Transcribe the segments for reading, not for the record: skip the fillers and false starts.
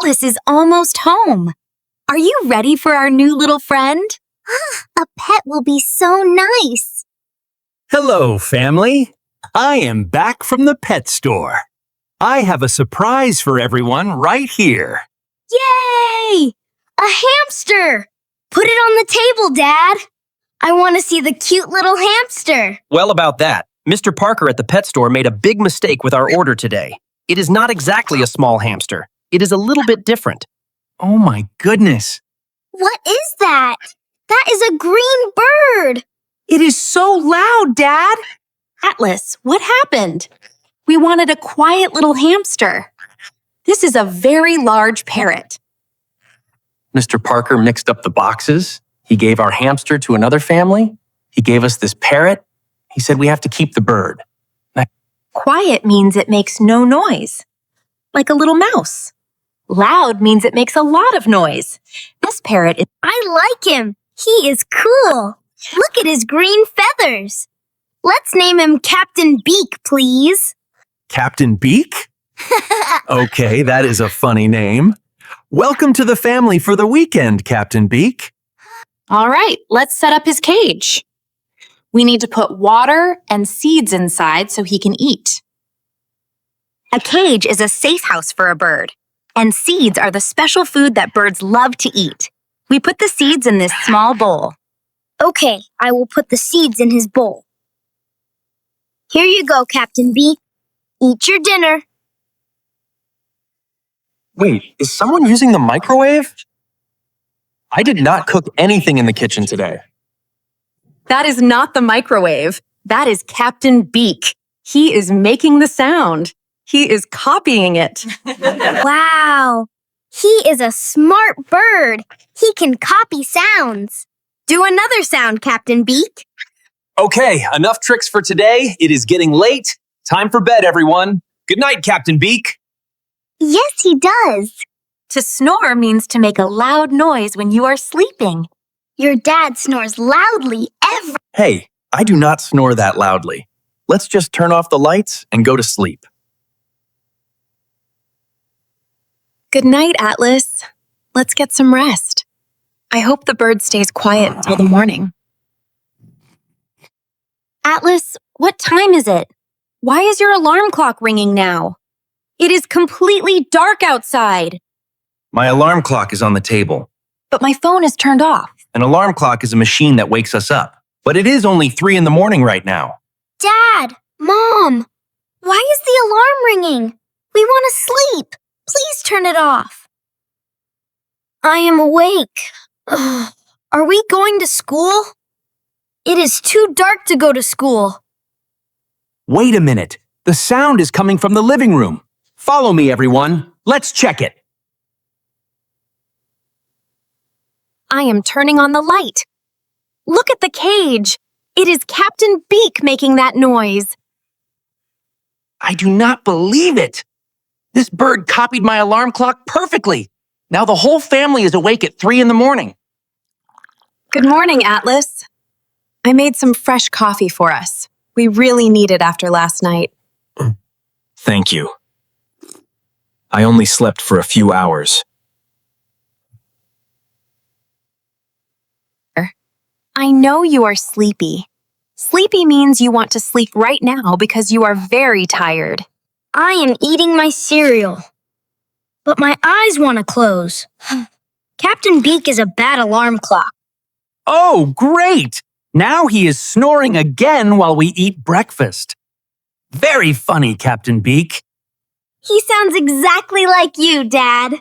Atlas is almost home. Are you ready for our new little friend? A pet will be so nice. Hello, family. I am back from the pet store. I have a surprise for everyone right here. Yay! A hamster! Put it on the table, Dad. I want to see the cute little hamster. Well, about that, Mr. Parker at the pet store made a big mistake with our order today. It is not exactly a small hamster. It is a little bit different. Oh my goodness. What is that? That is a green bird. It is so loud, Dad. Atlas, what happened? We wanted a quiet little hamster. This is a very large parrot. Mr. Parker mixed up the boxes. He gave our hamster to another family. He gave us this parrot. He said we have to keep the bird. Quiet means it makes no noise, like a little mouse. Loud means it makes a lot of noise. This parrot is... I like him. He is cool. Look at his green feathers. Let's name him Captain Beak, please. Captain Beak? Okay, that is a funny name. Welcome to the family for the weekend, Captain Beak. All right, let's set up his cage. We need to put water and seeds inside so he can eat. A cage is a safe house for a bird, and seeds are the special food that birds love to eat. We put the seeds in this small bowl. Okay, I will put the seeds in his bowl. Here you go, Captain Beak. Eat your dinner. Wait, is someone using the microwave? I did not cook anything in the kitchen today. That is not the microwave. That is Captain Beak. He is making the sound. He is copying it. Wow, he is a smart bird. He can copy sounds. Do another sound, Captain Beak. Okay, enough tricks for today. It is getting late. Time for bed, everyone. Good night, Captain Beak. Yes, he does. To snore means to make a loud noise when you are sleeping. Your dad snores loudly every... Hey, I do not snore that loudly. Let's just turn off the lights and go to sleep. Good night, Atlas. Let's get some rest. I hope the bird stays quiet until the morning. Atlas, what time is it? Why is your alarm clock ringing now? It is completely dark outside. My alarm clock is on the table. But my phone is turned off. An alarm clock is a machine that wakes us up. But it is only 3 in the morning right now. Dad, Mom, why is the alarm ringing? We want to sleep. Please turn it off. I am awake. Are we going to school? It is too dark to go to school. Wait a minute. The sound is coming from the living room. Follow me, everyone. Let's check it. I am turning on the light. Look at the cage. It is Captain Beak making that noise. I do not believe it. This bird copied my alarm clock perfectly. Now the whole family is awake at 3 in the morning. Good morning, Atlas. I made some fresh coffee for us. We really need it after last night. Thank you. I only slept for a few hours. I know you are sleepy. Sleepy means you want to sleep right now because you are very tired. I am eating my cereal, but my eyes want to close. Captain Beak is a bad alarm clock. Oh, great! Now he is snoring again while we eat breakfast. Very funny, Captain Beak. He sounds exactly like you, Dad.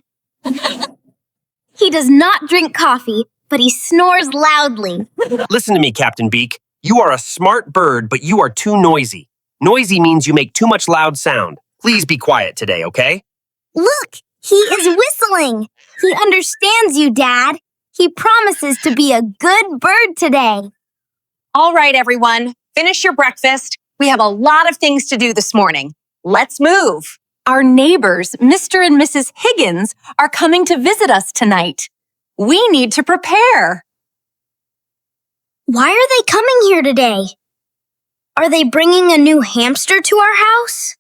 He does not drink coffee, but he snores loudly. Listen to me, Captain Beak. You are a smart bird, but you are too noisy. Noisy means you make too much loud sound. Please be quiet today, okay? Look, he is whistling. He understands you, Dad. He promises to be a good bird today. All right, everyone, finish your breakfast. We have a lot of things to do this morning. Let's move. Our neighbors, Mr. and Mrs. Higgins, are coming to visit us tonight. We need to prepare. Why are they coming here today? Are they bringing a new hamster to our house?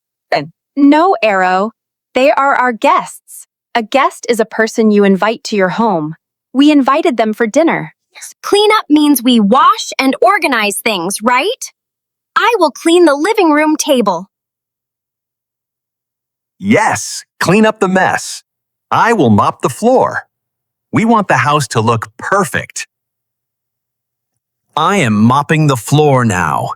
No, Arrow. They are our guests. A guest is a person you invite to your home. We invited them for dinner. Clean up means we wash and organize things, right? I will clean the living room table. Yes, clean up the mess. I will mop the floor. We want the house to look perfect. I am mopping the floor now.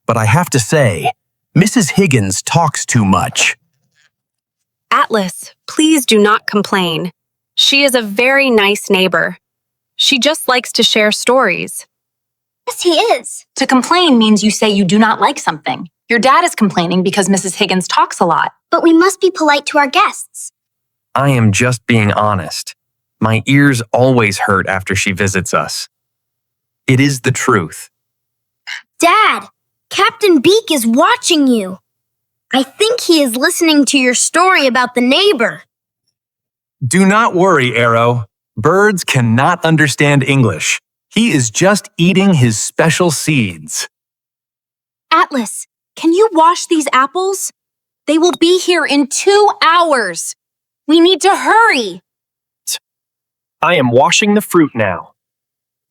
But I have to say, Mrs. Higgins talks too much. Atlas, please do not complain. She is a very nice neighbor. She just likes to share stories. Yes, he is. To complain means you say you do not like something. Your dad is complaining because Mrs. Higgins talks a lot. But we must be polite to our guests. I am just being honest. My ears always hurt after she visits us. It is the truth. Dad, Captain Beak is watching you. I think he is listening to your story about the neighbor. Do not worry, Arrow. Birds cannot understand English. He is just eating his special seeds. Atlas, can you wash these apples? They will be here in 2 hours. We need to hurry. I am washing the fruit now.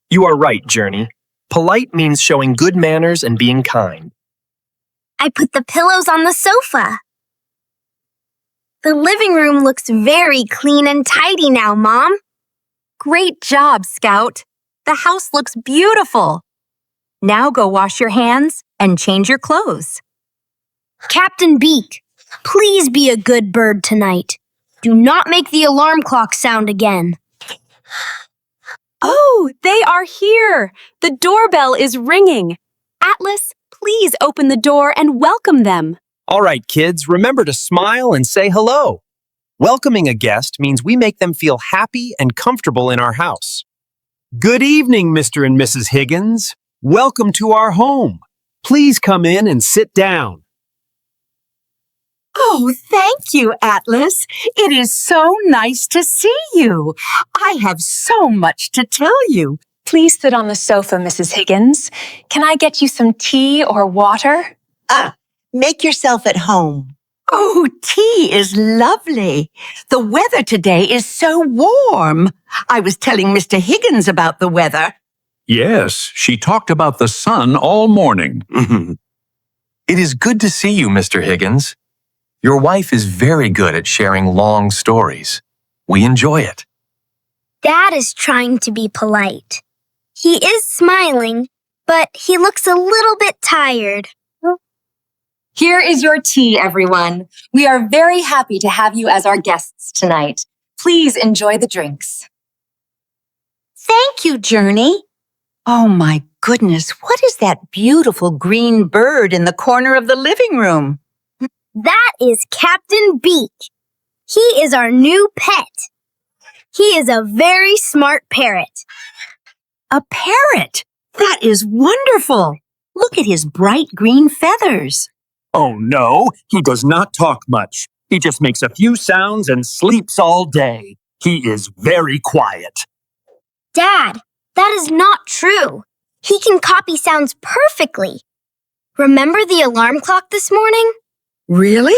You are right, Journey. Polite means showing good manners and being kind. I put the pillows on the sofa. The living room looks very clean and tidy now, Mom. Great job, Scout. The house looks beautiful. Now go wash your hands and change your clothes. Captain Beak, please be a good bird tonight. Do not make the alarm clock sound again. Oh, they are here. The doorbell is ringing. Atlas, please open the door and welcome them. All right, kids, remember to smile and say hello. Welcoming a guest means we make them feel happy and comfortable in our house. Good evening, Mr. and Mrs. Higgins. Welcome to our home. Please come in and sit down. Oh, thank you, Atlas. It is so nice to see you. I have so much to tell you. Please sit on the sofa, Mrs. Higgins. Can I get you some tea or water? Make yourself at home. Oh, tea is lovely. The weather today is so warm. I was telling Mr. Higgins about the weather. Yes, she talked about the sun all morning. It is good to see you, Mr. Higgins. Your wife is very good at sharing long stories. We enjoy it. Dad is trying to be polite. He is smiling, but he looks a little bit tired. Here is your tea, everyone. We are very happy to have you as our guests tonight. Please enjoy the drinks. Thank you, Journey. Oh, my goodness, what is that beautiful green bird in the corner of the living room? That is Captain Beak. He is our new pet. He is a very smart parrot. A parrot? That is wonderful. Look at his bright green feathers. Oh no, he does not talk much. He just makes a few sounds and sleeps all day. He is very quiet. Dad, that is not true. He can copy sounds perfectly. Remember the alarm clock this morning? Really?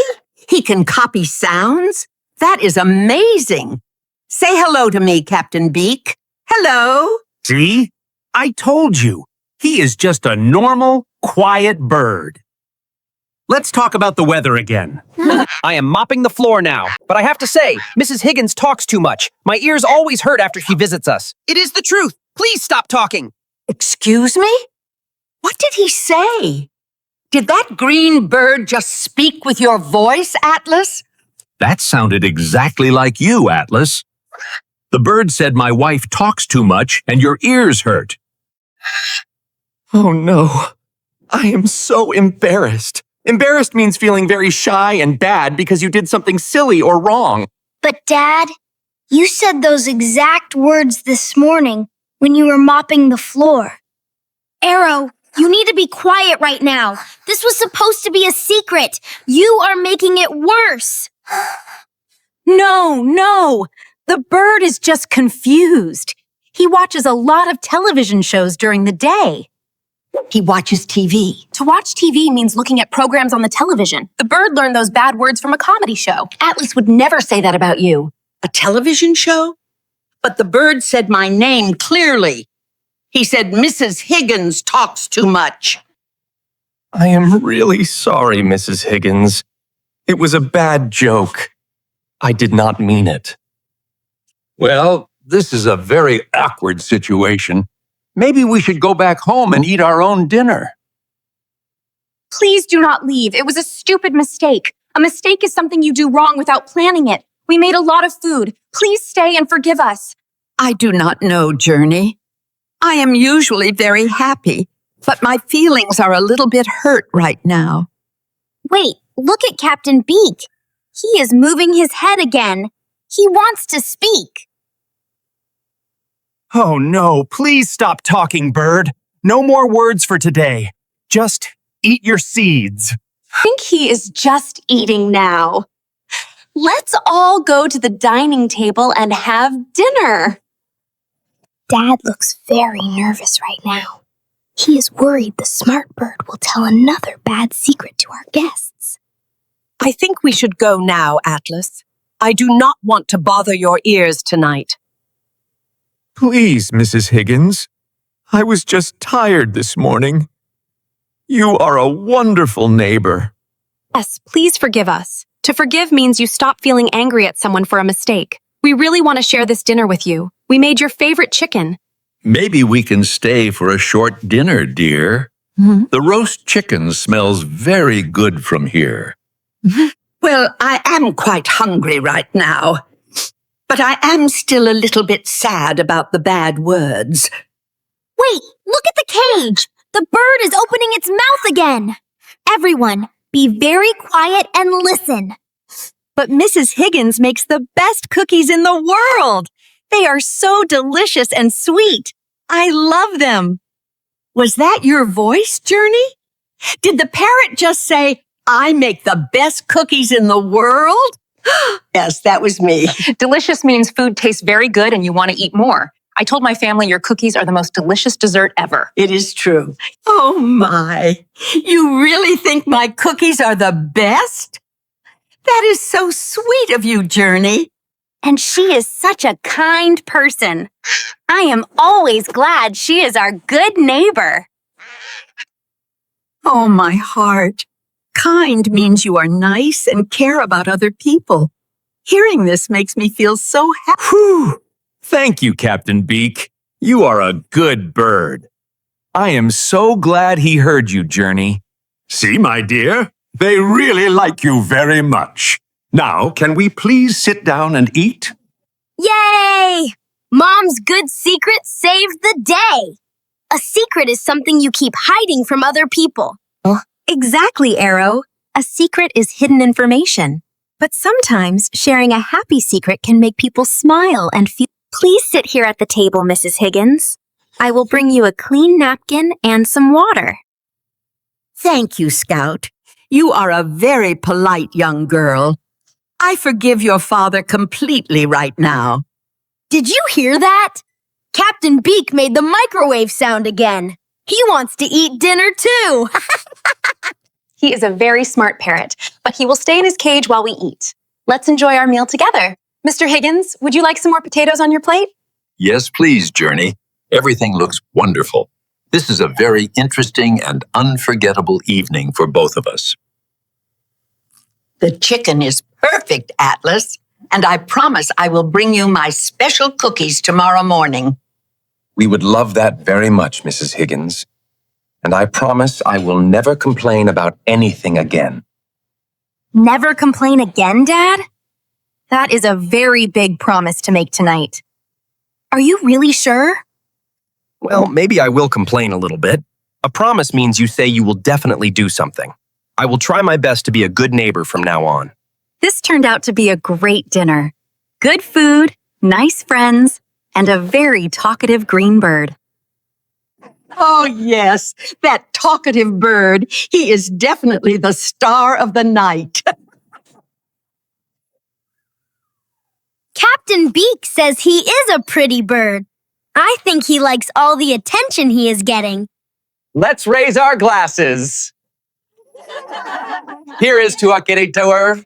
He can copy sounds? That is amazing. Say hello to me, Captain Beak. Hello. See? I told you. He is just a normal, quiet bird. Let's talk about the weather again. I am mopping the floor now, but I have to say, Mrs. Higgins talks too much. My ears always hurt after she visits us. It is the truth. Please stop talking. Excuse me? What did he say? Did that green bird just speak with your voice, Atlas? That sounded exactly like you, Atlas. The bird said my wife talks too much and your ears hurt. Oh no, I am so embarrassed. Embarrassed means feeling very shy and bad because you did something silly or wrong. But Dad, you said those exact words this morning when you were mopping the floor. Arrow, you need to be quiet right now. This was supposed to be a secret. You are making it worse. No. The bird is just confused. He watches a lot of television shows during the day. He watches TV. To watch TV means looking at programs on the television. The bird learned those bad words from a comedy show. Atlas would never say that about you. A television show? But the bird said my name clearly. He said Mrs. Higgins talks too much. I am really sorry, Mrs. Higgins. It was a bad joke. I did not mean it. Well, this is a very awkward situation. Maybe we should go back home and eat our own dinner. Please do not leave. It was a stupid mistake. A mistake is something you do wrong without planning it. We made a lot of food. Please stay and forgive us. I do not know, Journey. I am usually very happy, but my feelings are a little bit hurt right now. Wait, look at Captain Beak. He is moving his head again. He wants to speak. Oh no, please stop talking, bird. No more words for today. Just eat your seeds. I think he is just eating now. Let's all go to the dining table and have dinner. Dad looks very nervous right now. He is worried the smart bird will tell another bad secret to our guests. I think we should go now, Atlas. I do not want to bother your ears tonight. Please, Mrs. Higgins. I was just tired this morning. You are a wonderful neighbor. Yes, please forgive us. To forgive means you stop feeling angry at someone for a mistake. We really want to share this dinner with you. We made your favorite chicken. Maybe we can stay for a short dinner, dear. The roast chicken smells very good from here. Well, I am quite hungry right now. But I am still a little bit sad about the bad words. Wait, look at the cage. The bird is opening its mouth again. Everyone, be very quiet and listen. But Mrs. Higgins makes the best cookies in the world. They are so delicious and sweet. I love them. Was that your voice, Journey? Did the parrot just say, I make the best cookies in the world? Yes, that was me. Delicious means food tastes very good and you want to eat more. I told my family your cookies are the most delicious dessert ever. It is true. Oh my, you really think my cookies are the best? That is so sweet of you, Journey. And she is such a kind person. I am always glad she is our good neighbor. Oh, my heart. Kind means you are nice and care about other people. Hearing this makes me feel so happy. Whew! Thank you, Captain Beak. You are a good bird. I am so glad he heard you, Journey. See, my dear, they really like you very much. Now, can we please sit down and eat? Yay! Mom's good secret saved the day. A secret is something you keep hiding from other people. Exactly, Arrow. A secret is hidden information. But sometimes sharing a happy secret can make people smile and feel. Please sit here at the table, Mrs. Higgins. I will bring you a clean napkin and some water. Thank you, Scout. You are a very polite young girl. I forgive your father completely right now. Did you hear that? Captain Beak made the microwave sound again. He wants to eat dinner too. He is a very smart parrot, but he will stay in his cage while we eat. Let's enjoy our meal together. Mr. Higgins, would you like some more potatoes on your plate? Yes, please, Journey. Everything looks wonderful. This is a very interesting and unforgettable evening for both of us. The chicken is perfect, Atlas. And I promise I will bring you my special cookies tomorrow morning. We would love that very much, Mrs. Higgins. And I promise I will never complain about anything again. Never complain again, Dad? That is a very big promise to make tonight. Are you really sure? Well, maybe I will complain a little bit. A promise means you say you will definitely do something. I will try my best to be a good neighbor from now on. This turned out to be a great dinner. Good food, nice friends, and a very talkative green bird. Oh, yes, that talkative bird. He is definitely the star of the night. Captain Beak says he is a pretty bird. I think he likes all the attention he is getting. Let's raise our glasses. Here is to our querido.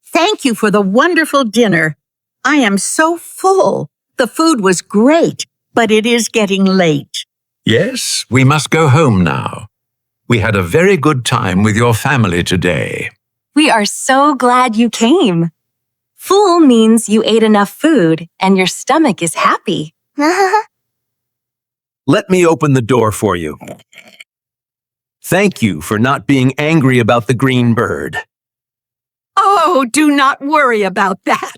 Thank you for the wonderful dinner. I am so full. The food was great, but it is getting late. Yes, we must go home now. We had a very good time with your family today. We are so glad you came. Full means you ate enough food and your stomach is happy. Let me open the door for you. Thank you for not being angry about the green bird. Oh, do not worry about that.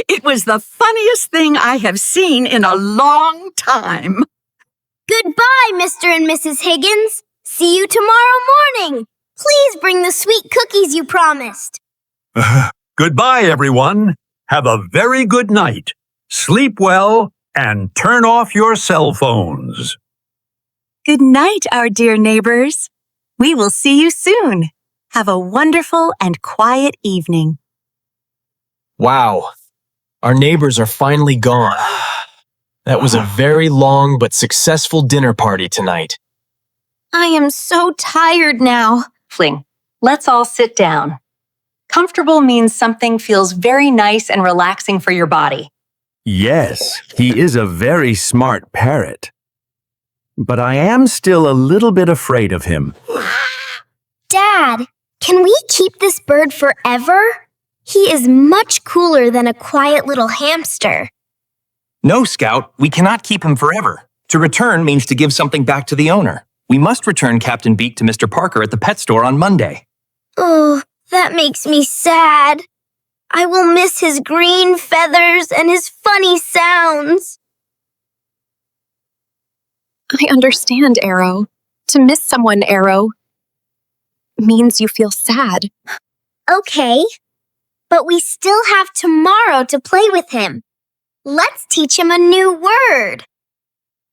It was the funniest thing I have seen in a long time. Goodbye, Mr. and Mrs. Higgins. See you tomorrow morning. Please bring the sweet cookies you promised. Goodbye, everyone. Have a very good night. Sleep well and turn off your cell phones. Good night, our dear neighbors. We will see you soon. Have a wonderful and quiet evening. Wow. Our neighbors are finally gone. That was a very long but successful dinner party tonight. I am so tired now. Fling, let's all sit down. Comfortable means something feels very nice and relaxing for your body. Yes, he is a very smart parrot. But I am still a little bit afraid of him. Dad, can we keep this bird forever? He is much cooler than a quiet little hamster. No, Scout, we cannot keep him forever. To return means to give something back to the owner. We must return Captain Beak to Mr. Parker at the pet store on Monday. Oh, that makes me sad. I will miss his green feathers and his funny sounds. I understand, Arrow. To miss someone, Arrow, means you feel sad. Okay, but we still have tomorrow to play with him. Let's teach him a new word.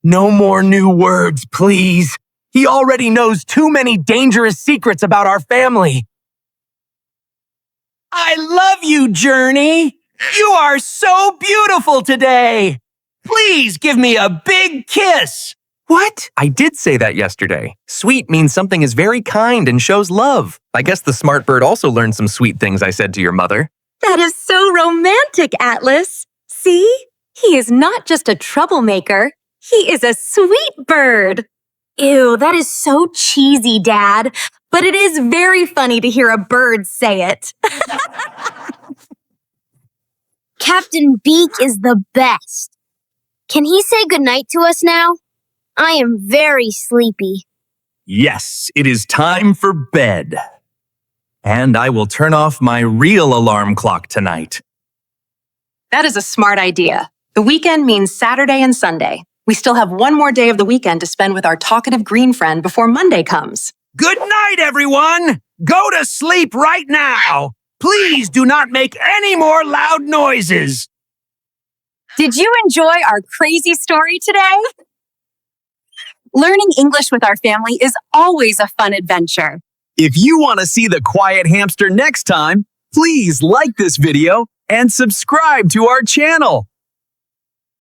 No more new words, please. He already knows too many dangerous secrets about our family. I love you, Journey. You are so beautiful today. Please give me a big kiss. What? I did say that yesterday. Sweet means something is very kind and shows love. I guess the smart bird also learned some sweet things I said to your mother. That is so romantic, Atlas. See? He is not just a troublemaker. He is a sweet bird. Ew, that is so cheesy, Dad. But it is very funny to hear a bird say it. Captain Beak is the best. Can he say goodnight to us now? I am very sleepy. Yes, it is time for bed. And I will turn off my real alarm clock tonight. That is a smart idea. The weekend means Saturday and Sunday. We still have one more day of the weekend to spend with our talkative green friend before Monday comes. Good night, everyone! Go to sleep right now! Please do not make any more loud noises! Did you enjoy our crazy story today? Learning English with our family is always a fun adventure. If you want to see the quiet hamster next time, please like this video and subscribe to our channel.